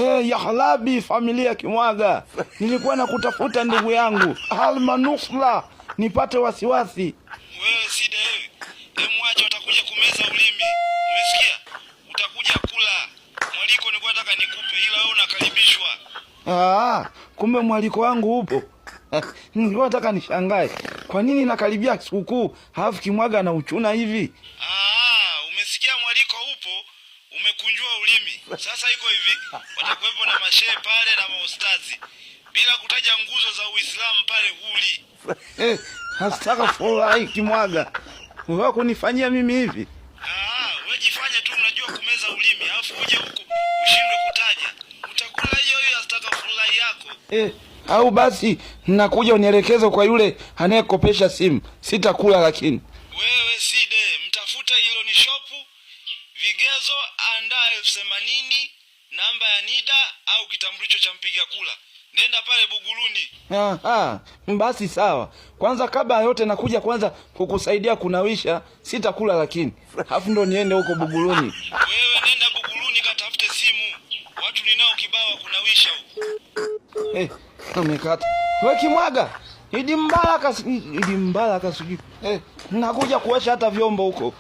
Ya halabi familia Kimwaga. Nilikuwa nakutafuta ndugu yangu. Almanusla nipate wasiwasi. Wewe Sida wewe. Mwache utakuja kumeza ulimi. Umesikia? Utakuja kula. Mwaliko nilikuwa nataka nikupe ila wewe unakaribishwa. Kumbe mwaliko wangu upo. Nilikuwa nataka nishangae. Kwa nini nakaribia sikukuu halafu Kimwaga na uchuna hivi? Umesikia mwaliko upo, umekunjua ulimi. Sasa iko hivi, watakuwepo na mashehe pale na maustazi. Bila kutaja nguzo za Uislamu pale huli. Hasitaka furahi Kimwaga. Wewe kunifanyia mimi hivi? Wewe jifanye tu unajua kumeza ulimi, alafu uje huko ushindwe kutaja. Utakula hiyo hiyo hasitaka furahi yako. Au basi nakuja unielekeze kwa yule anayekopesha simu. Sitakula lakini. Wewe Side, mtafuta hilo ni shopu. Vigezo andaa 80,000, namba ya NIDA au kitambulisho cha mpiga kula. Nenda pale Buguruni. Basi sawa. Kwanza kabla yote nakuja kwanza kukusaidia kunawisha. Sitakula lakini. Alafu ndo niende huko Buguruni. Wewe nenda Buguruni katafute simu. Watu ninao kibao kunawisha huko. Umekata. Wewe Kimwaga. Idi mbaraka sijui. Nakuja kuosha hata vyombo huko.